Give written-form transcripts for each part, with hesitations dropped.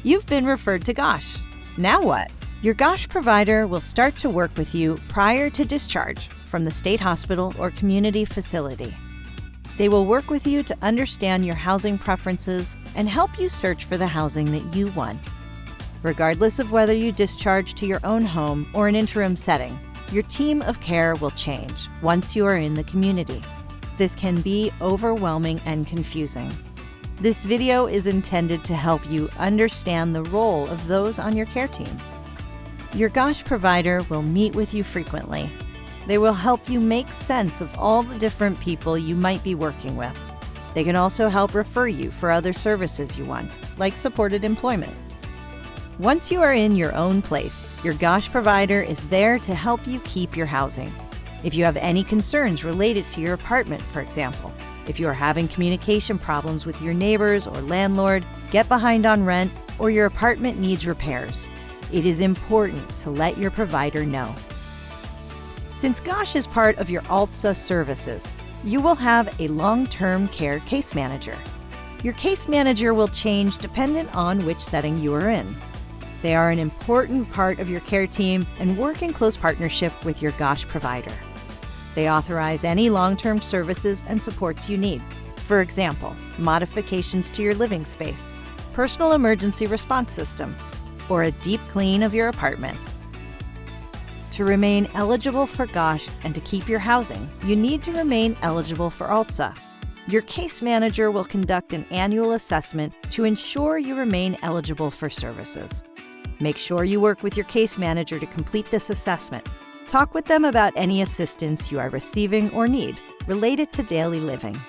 You've been referred to GOSH. Now what? Your GOSH provider will start to work with you prior to discharge from the state hospital or community facility. They will work with you to understand your housing preferences and help you search for the housing that you want. Regardless of whether you discharge to your own home or an interim setting, your team of care will change once you are in the community. This can be overwhelming and confusing. This video is intended to help you understand the role of those on your care team. Your GOSH provider will meet with you frequently. They will help you make sense of all the different people you might be working with. They can also help refer you for other services you want, like supported employment. Once you are in your own place, your GOSH provider is there to help you keep your housing. If you have any concerns related to your apartment, for example, if you are having communication problems with your neighbors or landlord, get behind on rent, or your apartment needs repairs, it is important to let your provider know. Since GOSH is part of your ALTSA services, you will have a long-term care case manager. Your case manager will change dependent on which setting you are in. They are an important part of your care team and work in close partnership with your GOSH provider. They authorize any long-term services and supports you need. For example, modifications to your living space, personal emergency response system, or a deep clean of your apartment. To remain eligible for GOSH and to keep your housing, you need to remain eligible for ALTSA. Your case manager will conduct an annual assessment to ensure you remain eligible for services. Make sure you work with your case manager to complete this assessment. Talk with them about any assistance you are receiving or need related to daily living.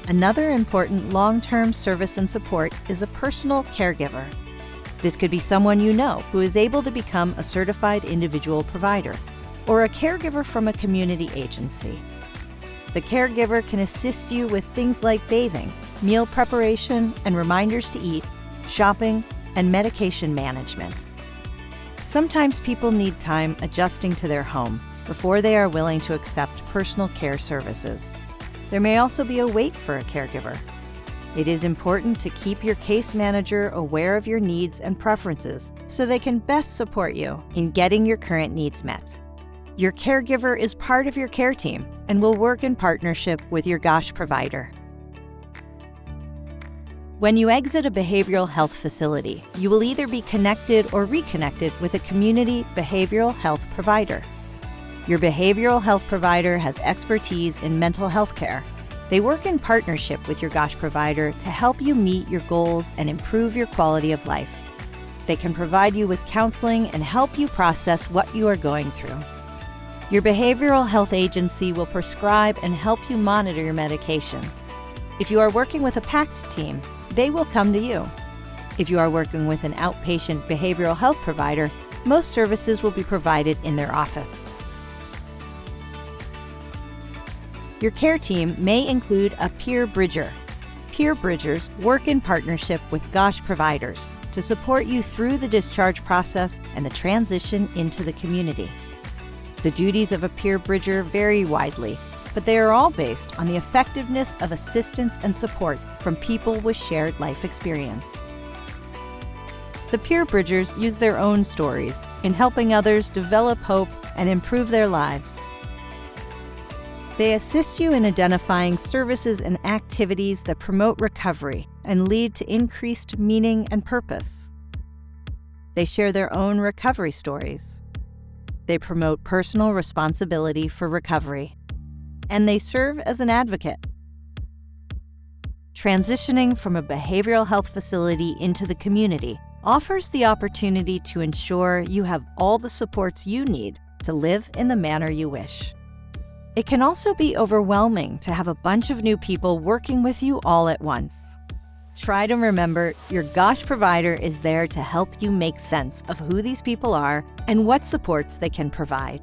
Another important long-term service and support is a personal caregiver. This could be someone you know who is able to become a certified individual provider, or a caregiver from a community agency. The caregiver can assist you with things like bathing, meal preparation and reminders to eat, shopping, and medication management. Sometimes people need time adjusting to their home before they are willing to accept personal care services. There may also be a wait for a caregiver. It is important to keep your case manager aware of your needs and preferences so they can best support you in getting your current needs met. Your caregiver is part of your care team and will work in partnership with your GOSH provider. When you exit a behavioral health facility, you will either be connected or reconnected with a community behavioral health provider. Your behavioral health provider has expertise in mental health care. They work in partnership with your GOSH provider to help you meet your goals and improve your quality of life. They can provide you with counseling and help you process what you are going through. Your behavioral health agency will prescribe and help you monitor your medication. If you are working with a PACT team, they will come to you. If you are working with an outpatient behavioral health provider, most services will be provided in their office. Your care team may include a peer bridger. Peer bridgers work in partnership with GOSH providers to support you through the discharge process and the transition into the community. The duties of a peer bridger vary widely, but they are all based on the effectiveness of assistance and support from people with shared life experience. The peer bridgers use their own stories in helping others develop hope and improve their lives. They assist you in identifying services and activities that promote recovery and lead to increased meaning and purpose. They share their own recovery stories. They promote personal responsibility for recovery. And they serve as an advocate. Transitioning from a behavioral health facility into the community offers the opportunity to ensure you have all the supports you need to live in the manner you wish. It can also be overwhelming to have a bunch of new people working with you all at once. Try to remember your GOSH provider is there to help you make sense of who these people are and what supports they can provide.